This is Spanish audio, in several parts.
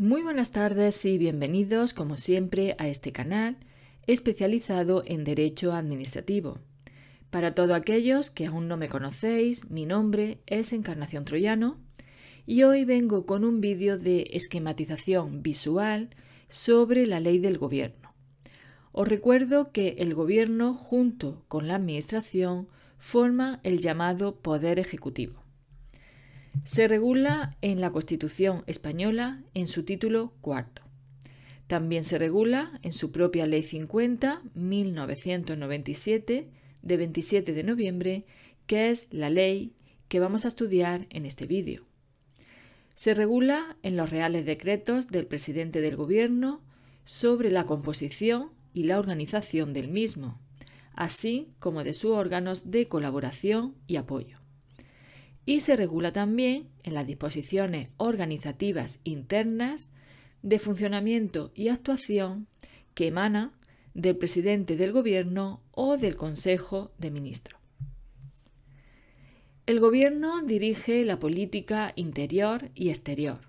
Muy buenas tardes y bienvenidos, como siempre, a este canal especializado en Derecho Administrativo. Para todos aquellos que aún no me conocéis, mi nombre es Encarnación Troyano y hoy vengo con un vídeo de esquematización visual sobre la ley del gobierno. Os recuerdo que el gobierno, junto con la administración, forma el llamado Poder Ejecutivo. Se regula en la Constitución española en su título cuarto. También se regula en su propia Ley 50/1997 de 27 de noviembre, que es la ley que vamos a estudiar en este vídeo. Se regula en los reales decretos del presidente del Gobierno sobre la composición y la organización del mismo, así como de sus órganos de colaboración y apoyo. Y se regula también en las disposiciones organizativas internas de funcionamiento y actuación que emanan del presidente del Gobierno o del Consejo de Ministros. El Gobierno dirige la política interior y exterior,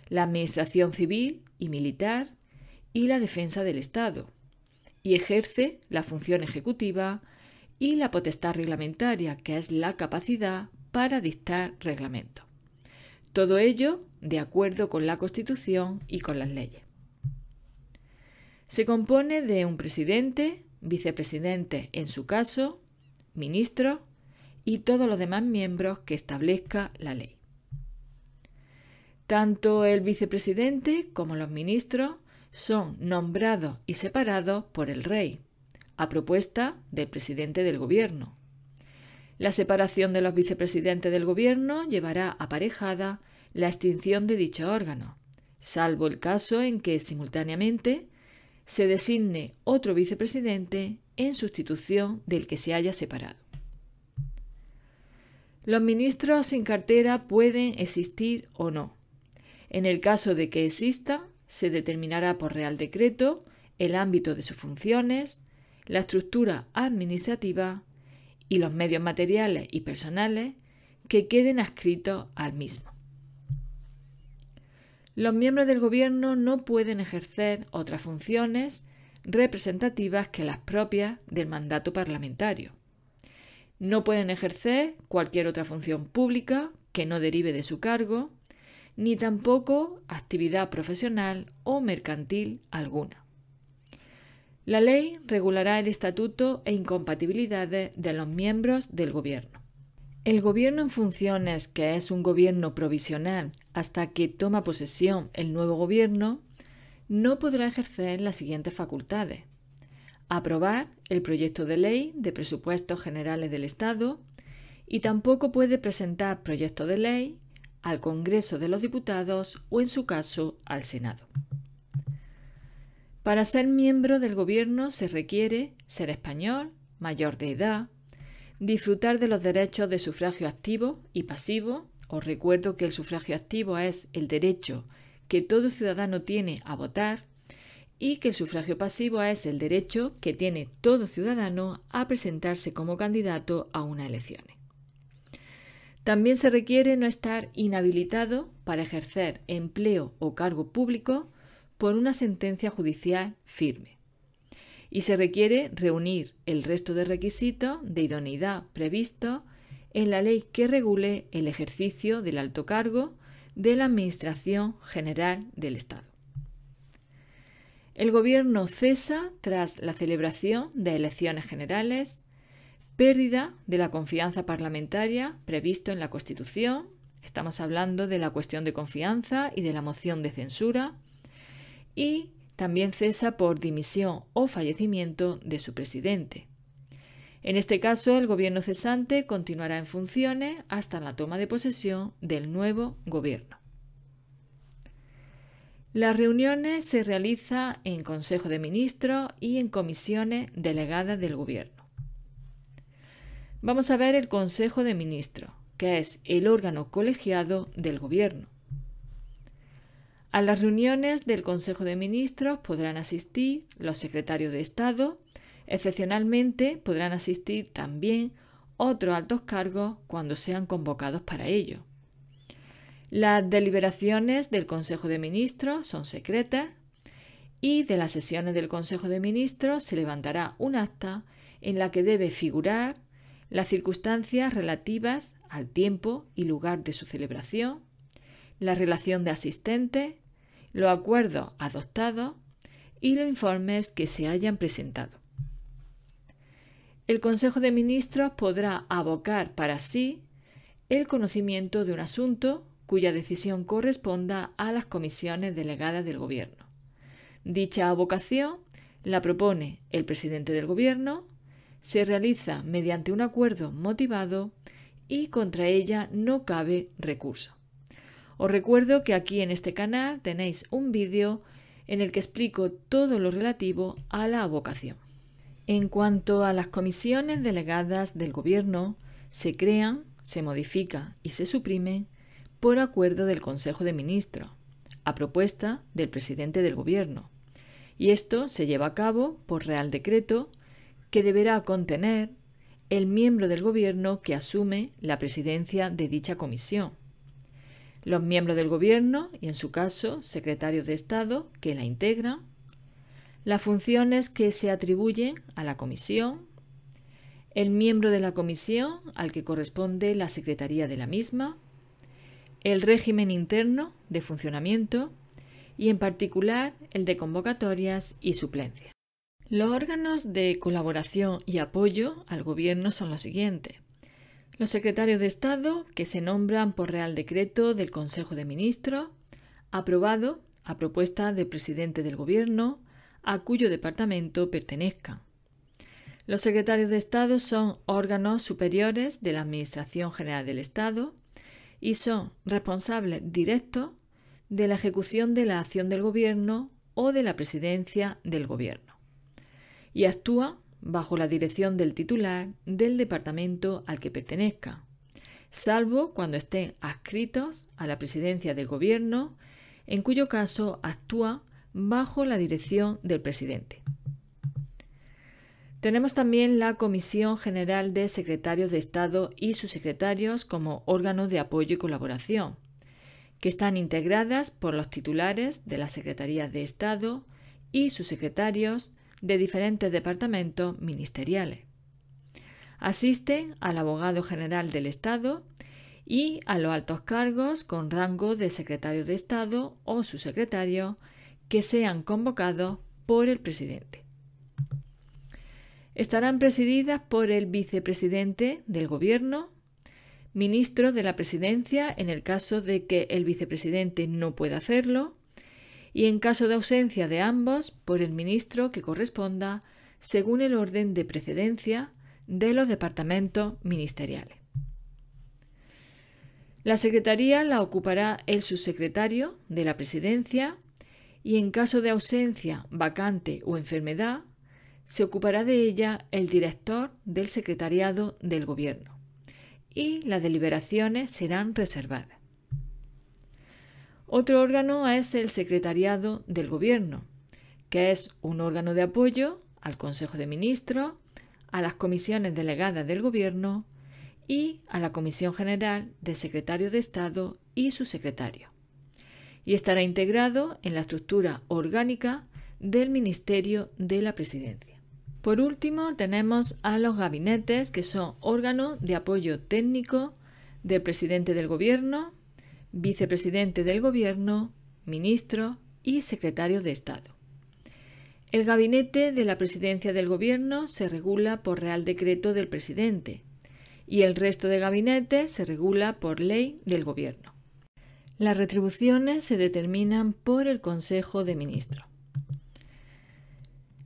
la administración civil y militar y la defensa del Estado, y ejerce la función ejecutiva y la potestad reglamentaria, que es la capacidad para dictar reglamento. Todo ello de acuerdo con la Constitución y con las leyes. Se compone de un presidente, vicepresidente en su caso, ministros y todos los demás miembros que establezca la ley. Tanto el vicepresidente como los ministros son nombrados y separados por el rey, a propuesta del presidente del gobierno. La separación de los vicepresidentes del gobierno llevará aparejada la extinción de dicho órgano, salvo el caso en que simultáneamente se designe otro vicepresidente en sustitución del que se haya separado. Los ministros sin cartera pueden existir o no. En el caso de que existan, se determinará por Real Decreto el ámbito de sus funciones, la estructura administrativa y los medios materiales y personales que queden adscritos al mismo. Los miembros del Gobierno no pueden ejercer otras funciones representativas que las propias del mandato parlamentario. No pueden ejercer cualquier otra función pública que no derive de su cargo, ni tampoco actividad profesional o mercantil alguna. La ley regulará el estatuto e incompatibilidades de los miembros del Gobierno. El Gobierno en funciones, que es un gobierno provisional hasta que toma posesión el nuevo Gobierno, no podrá ejercer las siguientes facultades: aprobar el proyecto de ley de presupuestos generales del Estado y tampoco puede presentar proyectos de ley al Congreso de los Diputados o, en su caso, al Senado. Para ser miembro del Gobierno se requiere ser español, mayor de edad, disfrutar de los derechos de sufragio activo y pasivo. Os recuerdo que el sufragio activo es el derecho que todo ciudadano tiene a votar y que el sufragio pasivo es el derecho que tiene todo ciudadano a presentarse como candidato a unas elecciones. También se requiere no estar inhabilitado para ejercer empleo o cargo público por una sentencia judicial firme. Y se requiere reunir el resto de requisitos de idoneidad previstos en la ley que regule el ejercicio del alto cargo de la Administración General del Estado. El Gobierno cesa tras la celebración de elecciones generales, pérdida de la confianza parlamentaria previsto en la Constitución. Estamos hablando de la cuestión de confianza y de la moción de censura. Y también cesa por dimisión o fallecimiento de su presidente. En este caso, el gobierno cesante continuará en funciones hasta la toma de posesión del nuevo gobierno. Las reuniones se realizan en Consejo de Ministros y en comisiones delegadas del gobierno. Vamos a ver el Consejo de Ministros, que es el órgano colegiado del gobierno. A las reuniones del Consejo de Ministros podrán asistir los secretarios de Estado. Excepcionalmente podrán asistir también otros altos cargos cuando sean convocados para ello. Las deliberaciones del Consejo de Ministros son secretas y de las sesiones del Consejo de Ministros se levantará un acta en la que debe figurar las circunstancias relativas al tiempo y lugar de su celebración, la relación de asistentes, los acuerdos adoptados y los informes que se hayan presentado. El Consejo de Ministros podrá abocar para sí el conocimiento de un asunto cuya decisión corresponda a las comisiones delegadas del Gobierno. Dicha abocación la propone el presidente del Gobierno, se realiza mediante un acuerdo motivado y contra ella no cabe recurso. Os recuerdo que aquí en este canal tenéis un vídeo en el que explico todo lo relativo a la abocación. En cuanto a las comisiones delegadas del Gobierno, se crean, se modifican y se suprimen por acuerdo del Consejo de Ministros, a propuesta del presidente del Gobierno, y esto se lleva a cabo por Real Decreto que deberá contener el miembro del Gobierno que asume la presidencia de dicha comisión, los miembros del Gobierno y, en su caso, secretarios de Estado que la integran, las funciones que se atribuyen a la comisión, el miembro de la comisión al que corresponde la secretaría de la misma, el régimen interno de funcionamiento y, en particular, el de convocatorias y suplencias. Los órganos de colaboración y apoyo al Gobierno son los siguientes. Los secretarios de Estado, que se nombran por Real Decreto del Consejo de Ministros, aprobado a propuesta del presidente del Gobierno, a cuyo departamento pertenezcan. Los secretarios de Estado son órganos superiores de la Administración General del Estado y son responsables directos de la ejecución de la acción del Gobierno o de la presidencia del Gobierno, y actúan bajo la dirección del titular del departamento al que pertenezca, salvo cuando estén adscritos a la presidencia del Gobierno, en cuyo caso actúan bajo la dirección del presidente. Tenemos también la Comisión General de Secretarios de Estado y sus secretarios como órganos de apoyo y colaboración, que están integradas por los titulares de las Secretarías de Estado y sus secretarios de diferentes departamentos ministeriales. Asisten al abogado general del Estado y a los altos cargos con rango de secretario de Estado o subsecretario que sean convocados por el presidente. Estarán presididas por el vicepresidente del Gobierno, ministro de la Presidencia en el caso de que el vicepresidente no pueda hacerlo, y en caso de ausencia de ambos, por el ministro que corresponda según el orden de precedencia de los departamentos ministeriales. La secretaría la ocupará el subsecretario de la Presidencia y en caso de ausencia, vacante o enfermedad, se ocupará de ella el director del secretariado del Gobierno y las deliberaciones serán reservadas. Otro órgano es el Secretariado del Gobierno, que es un órgano de apoyo al Consejo de Ministros, a las comisiones delegadas del Gobierno y a la Comisión General de Secretarios de Estado y sus secretarios, y estará integrado en la estructura orgánica del Ministerio de la Presidencia. Por último, tenemos a los gabinetes, que son órganos de apoyo técnico del presidente del Gobierno, vicepresidente del Gobierno, ministro y secretario de Estado. El gabinete de la Presidencia del Gobierno se regula por Real Decreto del presidente y el resto de gabinetes se regula por ley del Gobierno. Las retribuciones se determinan por el Consejo de Ministros.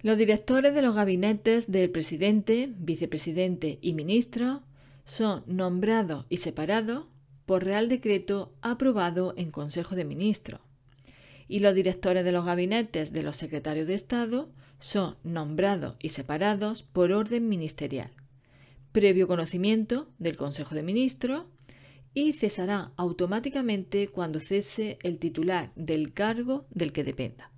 Los directores de los gabinetes del presidente, vicepresidente y ministro son nombrados y separados por Real Decreto aprobado en Consejo de Ministros, y los directores de los gabinetes de los secretarios de Estado son nombrados y separados por orden ministerial, previo conocimiento del Consejo de Ministros, y cesará automáticamente cuando cese el titular del cargo del que dependa.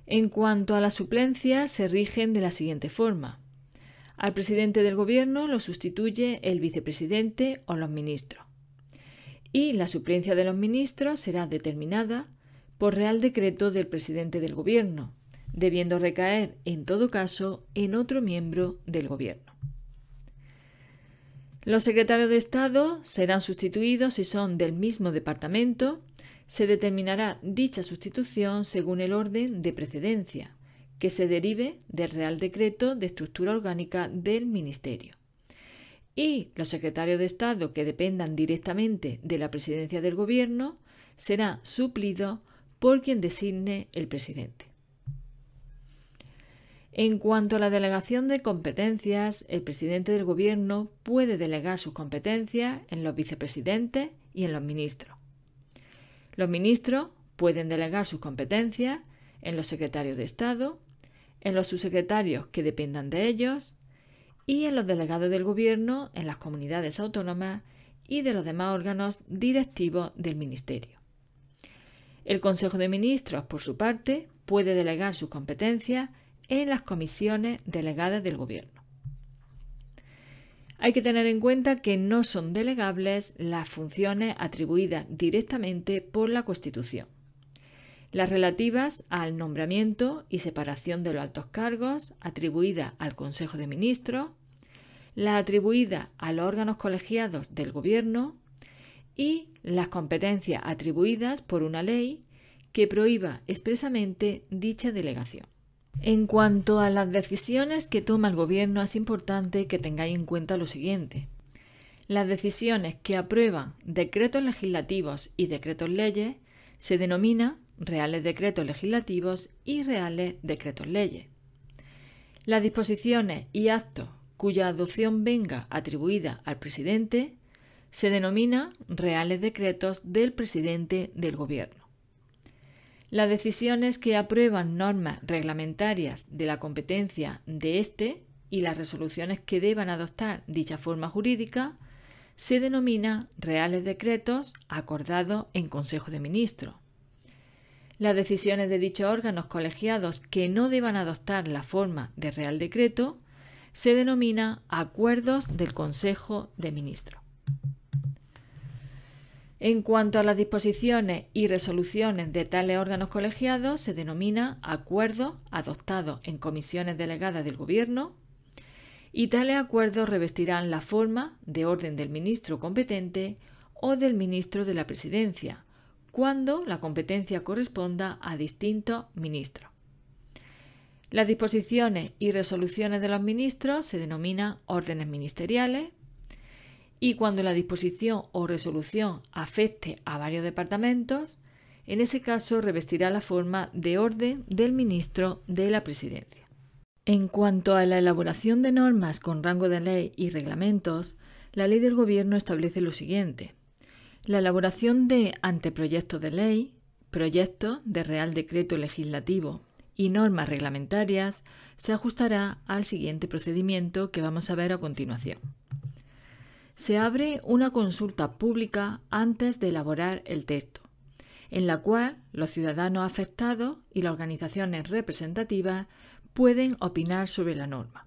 En cuanto a las suplencias, se rigen de la siguiente forma. Al presidente del Gobierno lo sustituye el vicepresidente o los ministros. Y la suplencia de los ministros será determinada por Real Decreto del presidente del Gobierno, debiendo recaer, en todo caso, en otro miembro del Gobierno. Los secretarios de Estado serán sustituidos si son del mismo departamento. Se determinará dicha sustitución según el orden de precedencia, que se derive del Real Decreto de Estructura Orgánica del Ministerio. Y los secretarios de Estado que dependan directamente de la Presidencia del Gobierno serán suplidos por quien designe el presidente. En cuanto a la delegación de competencias, el presidente del Gobierno puede delegar sus competencias en los vicepresidentes y en los ministros. Los ministros pueden delegar sus competencias en los secretarios de Estado, en los subsecretarios que dependan de ellos y en los delegados del Gobierno en las comunidades autónomas y de los demás órganos directivos del Ministerio. El Consejo de Ministros, por su parte, puede delegar sus competencias en las comisiones delegadas del Gobierno. Hay que tener en cuenta que no son delegables las funciones atribuidas directamente por la Constitución. Las relativas al nombramiento y separación de los altos cargos, atribuidas al Consejo de Ministros, las atribuidas a los órganos colegiados del Gobierno y las competencias atribuidas por una ley que prohíba expresamente dicha delegación. En cuanto a las decisiones que toma el Gobierno, es importante que tengáis en cuenta lo siguiente. Las decisiones que aprueban decretos legislativos y decretos leyes se denominan reales decretos legislativos y reales decretos leyes. Las disposiciones y actos cuya adopción venga atribuida al presidente se denominan reales decretos del presidente del Gobierno. Las decisiones que aprueban normas reglamentarias de la competencia de éste y las resoluciones que deban adoptar dicha forma jurídica se denominan reales decretos acordados en Consejo de Ministros. Las decisiones de dichos órganos colegiados que no deban adoptar la forma de Real Decreto se denominan acuerdos del Consejo de Ministros. En cuanto a las disposiciones y resoluciones de tales órganos colegiados, se denominan acuerdos adoptados en comisiones delegadas del Gobierno y tales acuerdos revestirán la forma de orden del ministro competente o del ministro de la Presidencia, cuando la competencia corresponda a distintos ministros. Las disposiciones y resoluciones de los ministros se denominan órdenes ministeriales y cuando la disposición o resolución afecte a varios departamentos, en ese caso revestirá la forma de orden del ministro de la Presidencia. En cuanto a la elaboración de normas con rango de ley y reglamentos, la Ley del Gobierno establece lo siguiente. La elaboración de anteproyectos de ley, proyectos de Real Decreto Legislativo y normas reglamentarias se ajustará al siguiente procedimiento que vamos a ver a continuación. Se abre una consulta pública antes de elaborar el texto, en la cual los ciudadanos afectados y las organizaciones representativas pueden opinar sobre la norma.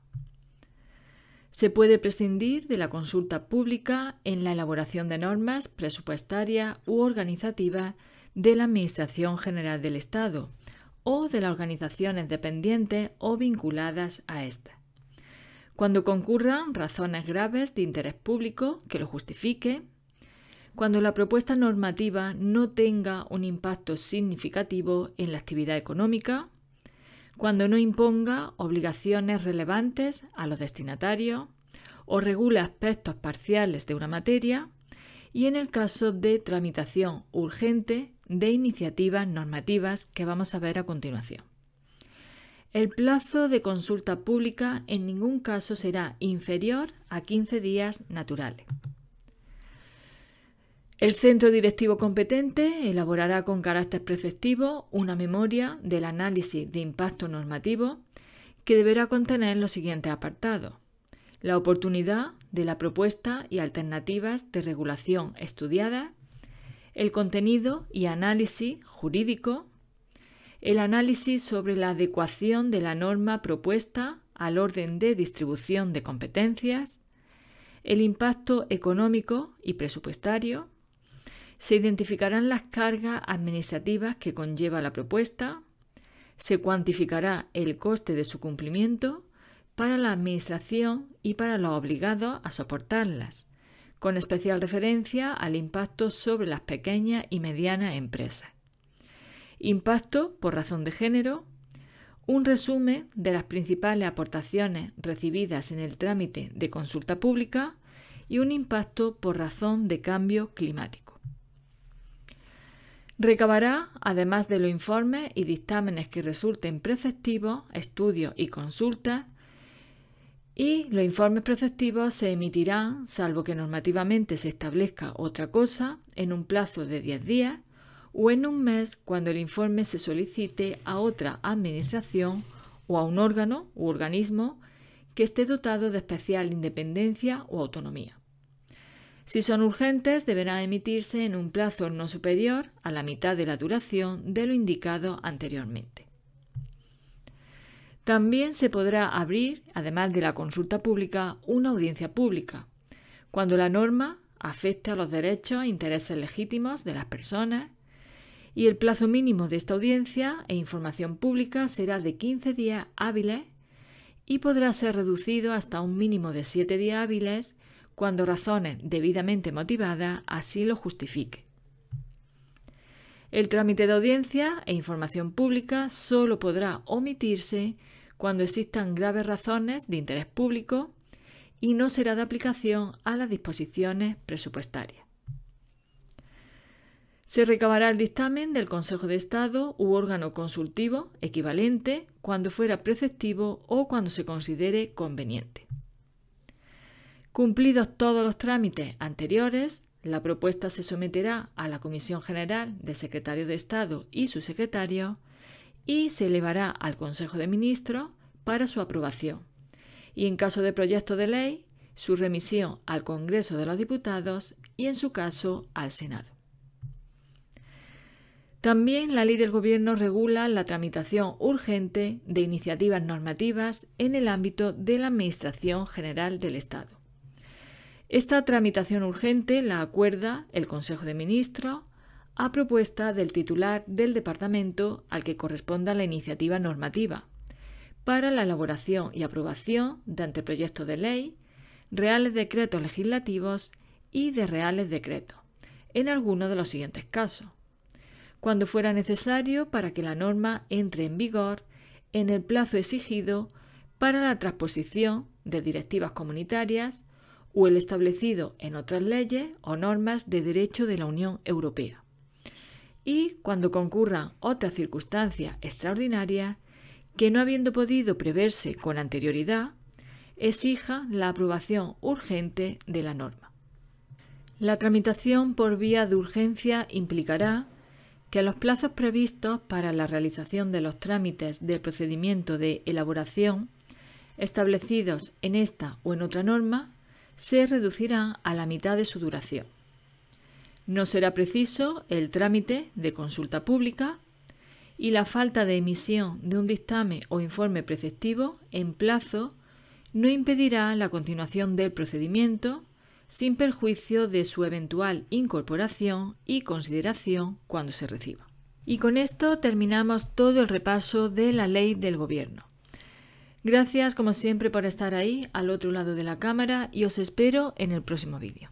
Se puede prescindir de la consulta pública en la elaboración de normas presupuestarias u organizativas de la Administración General del Estado o de las organizaciones dependientes o vinculadas a esta, cuando concurran razones graves de interés público que lo justifique, cuando la propuesta normativa no tenga un impacto significativo en la actividad económica, cuando no imponga obligaciones relevantes a los destinatarios o regule aspectos parciales de una materia y en el caso de tramitación urgente de iniciativas normativas que vamos a ver a continuación. El plazo de consulta pública en ningún caso será inferior a 15 días naturales. El centro directivo competente elaborará con carácter preceptivo una memoria del análisis de impacto normativo que deberá contener los siguientes apartados: la oportunidad de la propuesta y alternativas de regulación estudiadas, el contenido y análisis jurídico, el análisis sobre la adecuación de la norma propuesta al orden de distribución de competencias, el impacto económico y presupuestario, Se identificarán las cargas administrativas que conlleva la propuesta, se cuantificará el coste de su cumplimiento para la Administración y para los obligados a soportarlas, con especial referencia al impacto sobre las pequeñas y medianas empresas. Impacto por razón de género, un resumen de las principales aportaciones recibidas en el trámite de consulta pública y un impacto por razón de cambio climático. Recabará, además de los informes y dictámenes que resulten preceptivos, estudios y consultas, y los informes preceptivos se emitirán, salvo que normativamente se establezca otra cosa, en un plazo de 10 días o en un mes cuando el informe se solicite a otra administración o a un órgano u organismo que esté dotado de especial independencia o autonomía. Si son urgentes, deberán emitirse en un plazo no superior a la mitad de la duración de lo indicado anteriormente. También se podrá abrir, además de la consulta pública, una audiencia pública, cuando la norma afecte a los derechos e intereses legítimos de las personas, y el plazo mínimo de esta audiencia e información pública será de 15 días hábiles y podrá ser reducido hasta un mínimo de 7 días hábiles cuando razones debidamente motivadas así lo justifiquen. El trámite de audiencia e información pública solo podrá omitirse cuando existan graves razones de interés público y no será de aplicación a las disposiciones presupuestarias. Se recabará el dictamen del Consejo de Estado u órgano consultivo equivalente cuando fuera preceptivo o cuando se considere conveniente. Cumplidos todos los trámites anteriores, la propuesta se someterá a la Comisión General de Secretario de Estado y su secretario y se elevará al Consejo de Ministros para su aprobación y, en caso de proyecto de ley, su remisión al Congreso de los Diputados y, en su caso, al Senado. También la Ley del Gobierno regula la tramitación urgente de iniciativas normativas en el ámbito de la Administración General del Estado. Esta tramitación urgente la acuerda el Consejo de Ministros a propuesta del titular del departamento al que corresponda la iniciativa normativa, para la elaboración y aprobación de anteproyectos de ley, reales decretos legislativos y de reales decretos, en alguno de los siguientes casos: cuando fuera necesario para que la norma entre en vigor en el plazo exigido para la transposición de directivas comunitarias o el establecido en otras leyes o normas de derecho de la Unión Europea, y cuando concurran otras circunstancias extraordinarias que, no habiendo podido preverse con anterioridad, exija la aprobación urgente de la norma. La tramitación por vía de urgencia implicará que los plazos previstos para la realización de los trámites del procedimiento de elaboración establecidos en esta o en otra norma se reducirán a la mitad de su duración. No será preciso el trámite de consulta pública y la falta de emisión de un dictamen o informe preceptivo en plazo no impedirá la continuación del procedimiento sin perjuicio de su eventual incorporación y consideración cuando se reciba. Y con esto terminamos todo el repaso de la Ley del Gobierno. Gracias, como siempre, por estar ahí al otro lado de la cámara y os espero en el próximo vídeo.